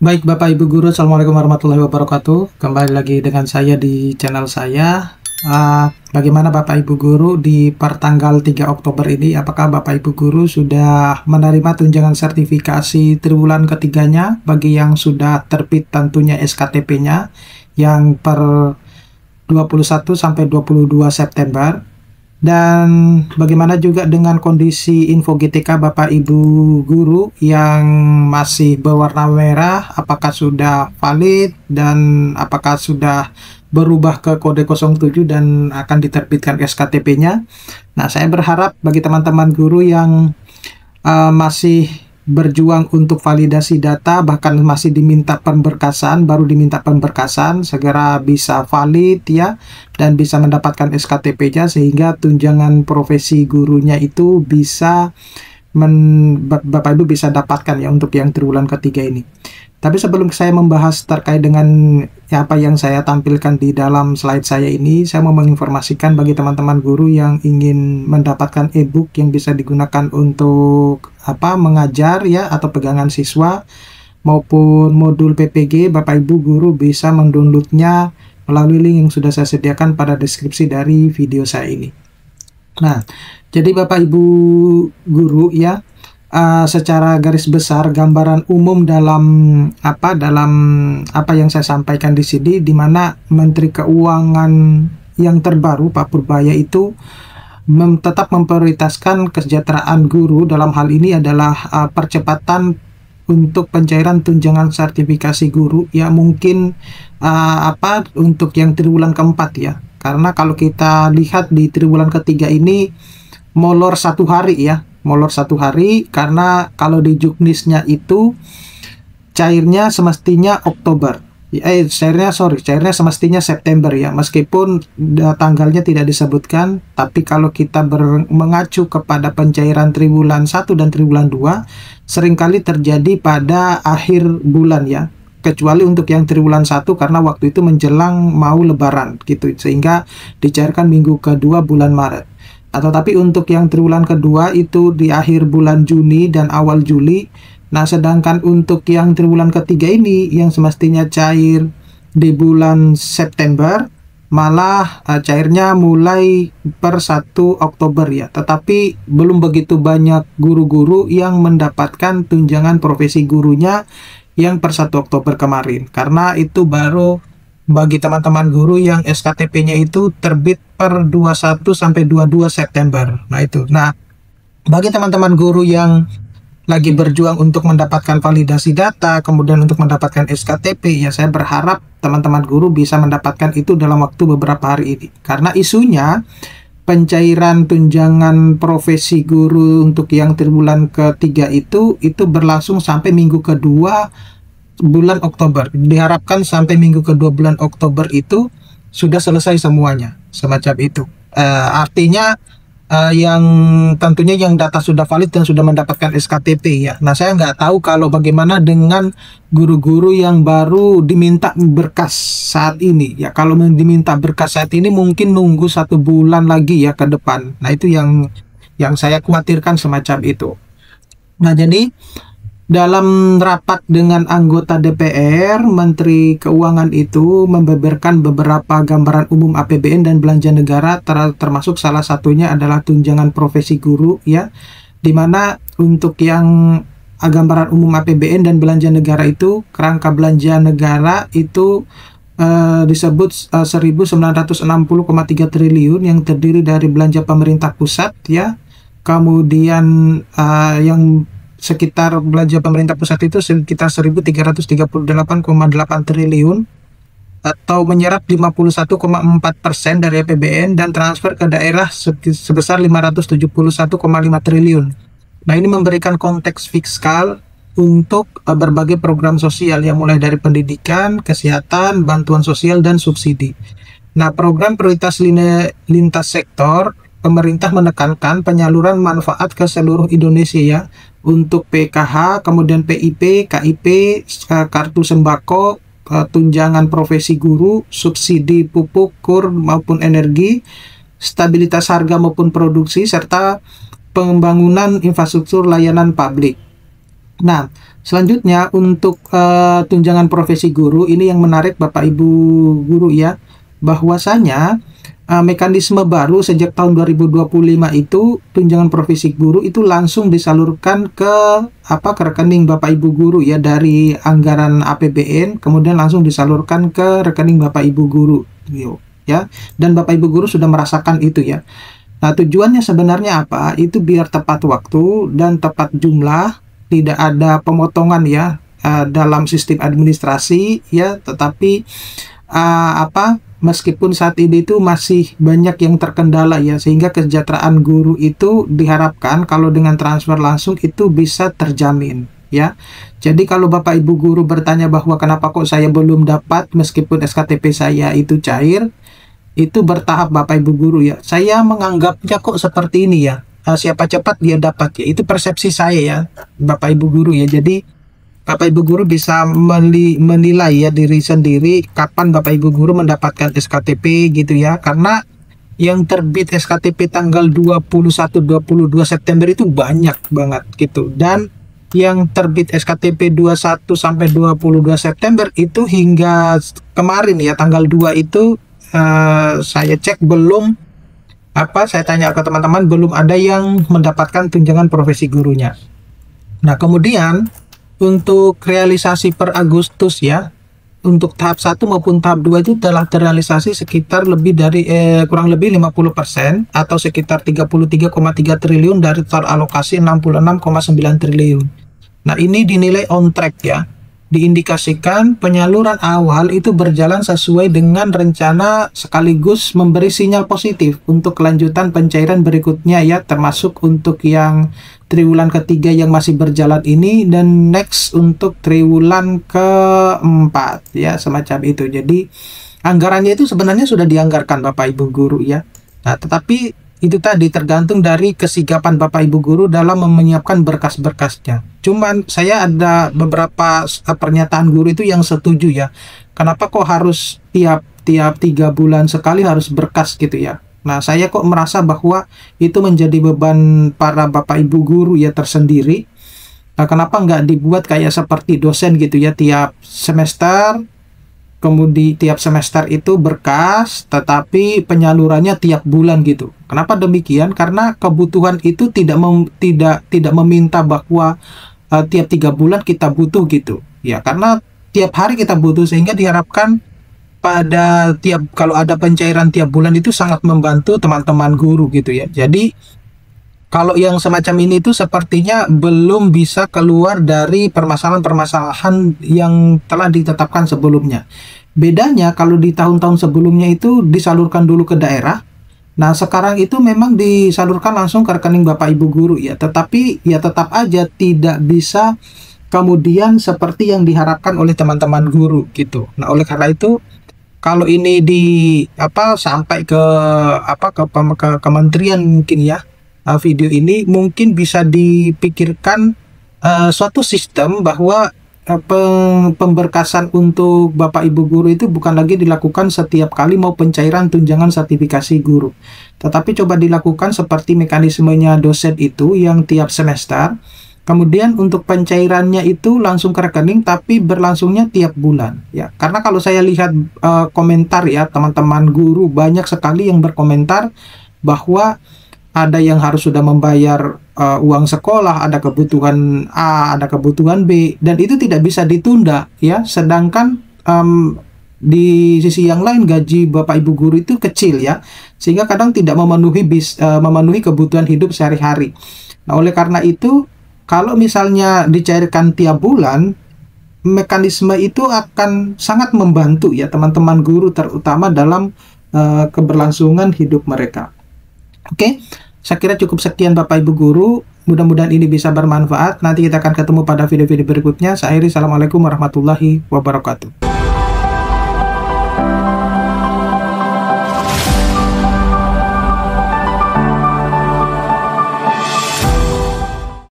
Baik Bapak Ibu Guru, Assalamualaikum warahmatullahi wabarakatuh. Kembali lagi dengan saya di channel saya. Bagaimana Bapak Ibu Guru di pertanggal 3 Oktober ini? Apakah Bapak Ibu Guru sudah menerima tunjangan sertifikasi triwulan ketiganya bagi yang sudah terbit tentunya SKTP-nya yang per 21 sampai 22 September? Dan bagaimana juga dengan kondisi info GTK Bapak Ibu Guru yang masih berwarna merah, apakah sudah valid dan apakah sudah berubah ke kode 07 dan akan diterbitkan SKTP-nya. Nah, saya berharap bagi teman-teman guru yang masih berjuang untuk validasi data, bahkan masih diminta pemberkasan, baru diminta pemberkasan, segera bisa valid ya, dan bisa mendapatkan SKTP-nya sehingga tunjangan profesi gurunya itu bisa Bapak Ibu bisa dapatkan ya untuk yang triwulan ketiga ini. Tapi sebelum saya membahas terkait dengan apa yang saya tampilkan di dalam slide saya ini, saya mau menginformasikan bagi teman-teman guru yang ingin mendapatkan e-book yang bisa digunakan untuk mengajar ya, atau pegangan siswa maupun modul PPG, Bapak Ibu guru bisa mendownloadnya melalui link yang sudah saya sediakan pada deskripsi dari video saya ini. Nah, jadi Bapak Ibu guru ya, secara garis besar gambaran umum dalam apa yang saya sampaikan di sini, di mana Menteri Keuangan yang terbaru Pak Purbaya itu tetap memprioritaskan kesejahteraan guru. Dalam hal ini adalah percepatan untuk pencairan tunjangan sertifikasi guru ya, mungkin untuk yang triwulan keempat ya, karena kalau kita lihat di triwulan ketiga ini molor satu hari ya, molor satu hari, karena kalau di juknisnya itu cairnya semestinya Oktober, cairnya semestinya September ya, meskipun tanggalnya tidak disebutkan. Tapi kalau kita mengacu kepada pencairan triwulan 1 dan triwulan 2 seringkali terjadi pada akhir bulan ya, kecuali untuk yang triwulan 1 karena waktu itu menjelang mau lebaran gitu, sehingga dicairkan minggu kedua bulan Maret. Tapi untuk yang triwulan kedua itu di akhir bulan Juni dan awal Juli. Nah, sedangkan untuk yang triwulan ketiga ini yang semestinya cair di bulan September, malah cairnya mulai per 1 Oktober ya. Tetapi belum begitu banyak guru-guru yang mendapatkan tunjangan profesi gurunya yang per 1 Oktober kemarin, karena itu baru bagi teman-teman guru yang SKTP-nya itu terbit per 21 sampai 22 September. Nah itu. Nah, bagi teman-teman guru yang lagi berjuang untuk mendapatkan validasi data, kemudian untuk mendapatkan SKTP, ya saya berharap teman-teman guru bisa mendapatkan itu dalam waktu beberapa hari ini. Karena isunya pencairan tunjangan profesi guru untuk yang triwulan ketiga itu berlangsung sampai minggu kedua bulan Oktober. Diharapkan sampai minggu kedua bulan Oktober itu sudah selesai semuanya, semacam itu. Artinya yang tentunya yang data sudah valid dan sudah mendapatkan SKTP ya. Nah, saya nggak tahu kalau bagaimana dengan guru-guru yang baru diminta berkas saat ini ya. Kalau diminta berkas saat ini mungkin nunggu 1 bulan lagi ya ke depan. Nah, itu yang saya khawatirkan semacam itu. Nah, jadi dalam rapat dengan anggota DPR, Menteri Keuangan itu membeberkan beberapa gambaran umum APBN dan belanja negara, termasuk salah satunya adalah tunjangan profesi guru ya, dimana untuk yang gambaran umum APBN dan belanja negara itu, kerangka belanja negara itu disebut 1.960,3 triliun yang terdiri dari belanja pemerintah pusat ya, kemudian yang sekitar belanja pemerintah pusat itu sekitar 1.338,8 triliun atau menyerap 51,4% dari APBN, dan transfer ke daerah sebesar 571,5 triliun. Nah, ini memberikan konteks fiskal untuk berbagai program sosial yang mulai dari pendidikan, kesehatan, bantuan sosial, dan subsidi. Nah, program prioritas lintas sektor, pemerintah menekankan penyaluran manfaat ke seluruh Indonesia ya, untuk PKH, kemudian PIP, KIP, kartu sembako, tunjangan profesi guru, subsidi pupuk, kur maupun energi, stabilitas harga maupun produksi, serta pembangunan infrastruktur layanan publik. Nah, Selanjutnya untuk tunjangan profesi guru, ini yang menarik Bapak Ibu guru ya, bahwasanya mekanisme baru sejak tahun 2025 itu tunjangan profesi guru itu langsung disalurkan ke ke rekening Bapak Ibu guru ya, dari anggaran APBN kemudian langsung disalurkan ke rekening Bapak Ibu guru ya, dan Bapak Ibu guru sudah merasakan itu ya. Nah, tujuannya sebenarnya apa? Itu biar tepat waktu dan tepat jumlah, tidak ada pemotongan ya dalam sistem administrasi ya, tetapi meskipun saat ini itu masih banyak yang terkendala ya, sehingga kesejahteraan guru itu diharapkan kalau dengan transfer langsung itu bisa terjamin ya. Jadi kalau Bapak Ibu guru bertanya bahwa kenapa kok saya belum dapat meskipun SKTP saya itu cair, itu bertahap Bapak Ibu guru ya. Saya menganggapnya kok seperti ini ya, siapa cepat dia dapat ya, itu persepsi saya ya Bapak Ibu guru ya. Jadi Bapak Ibu guru bisa menilai ya diri sendiri kapan Bapak Ibu guru mendapatkan SKTP gitu ya, karena yang terbit SKTP tanggal 21-22 September itu banyak banget gitu, dan yang terbit SKTP 21 sampai 22 September itu hingga kemarin ya tanggal 2 itu saya cek belum saya tanya ke teman-teman, belum ada yang mendapatkan tunjangan profesi gurunya. Nah, kemudian untuk realisasi per Agustus ya, untuk tahap 1 maupun tahap 2 itu telah terrealisasi sekitar lebih dari kurang lebih 50% atau sekitar 33,3 triliun dari total alokasi 66,9 triliun. Nah, ini dinilai on track ya. Diindikasikan penyaluran awal itu berjalan sesuai dengan rencana sekaligus memberi sinyal positif untuk kelanjutan pencairan berikutnya ya, termasuk untuk yang triwulan ketiga yang masih berjalan ini dan next untuk triwulan keempat ya, semacam itu. Jadi anggarannya itu sebenarnya sudah dianggarkan Bapak Ibu guru ya. Nah, tetapi itu tadi tergantung dari kesigapan Bapak Ibu guru dalam menyiapkan berkas-berkasnya. Cuman saya ada beberapa pernyataan guru itu yang setuju ya. Kenapa kok harus tiap 3 bulan sekali harus berkas gitu ya. Nah, saya kok merasa bahwa itu menjadi beban para Bapak Ibu guru ya tersendiri. Nah, kenapa nggak dibuat kayak seperti dosen gitu ya, tiap semester, kemudian tiap semester itu berkas, tetapi penyalurannya tiap bulan gitu. Kenapa demikian? Karena kebutuhan itu tidak meminta bahwa tiap 3 bulan kita butuh gitu. Ya, karena tiap hari kita butuh, sehingga diharapkan pada kalau ada pencairan tiap bulan itu sangat membantu teman-teman guru gitu ya. Jadi kalau yang semacam ini itu sepertinya belum bisa keluar dari permasalahan-permasalahan yang telah ditetapkan sebelumnya. Bedanya kalau di tahun-tahun sebelumnya itu disalurkan dulu ke daerah. Nah, sekarang itu memang disalurkan langsung ke rekening Bapak Ibu guru ya. Tetapi ya tetap aja tidak bisa kemudian seperti yang diharapkan oleh teman-teman guru gitu. Nah, oleh karena itu kalau ini sampai ke kementerian mungkin ya, video ini mungkin bisa dipikirkan suatu sistem bahwa pemberkasan untuk Bapak Ibu guru itu bukan lagi dilakukan setiap kali mau pencairan tunjangan sertifikasi guru, tetapi coba dilakukan seperti mekanismenya dosen itu yang tiap semester. Kemudian untuk pencairannya itu langsung ke rekening, tapi berlangsungnya tiap bulan ya. Karena kalau saya lihat komentar ya, teman-teman guru banyak sekali yang berkomentar bahwa ada yang harus sudah membayar uang sekolah, ada kebutuhan A, ada kebutuhan B, dan itu tidak bisa ditunda ya. Sedangkan di sisi yang lain gaji Bapak Ibu guru itu kecil ya, sehingga kadang tidak memenuhi kebutuhan hidup sehari-hari. Nah, oleh karena itu kalau misalnya dicairkan tiap bulan, mekanisme itu akan sangat membantu ya teman-teman guru, terutama dalam keberlangsungan hidup mereka. Oke, saya kira cukup sekian Bapak Ibu guru. Mudah-mudahan ini bisa bermanfaat. Nanti kita akan ketemu pada video-video berikutnya. Saya akhiri, assalamualaikum warahmatullahi wabarakatuh.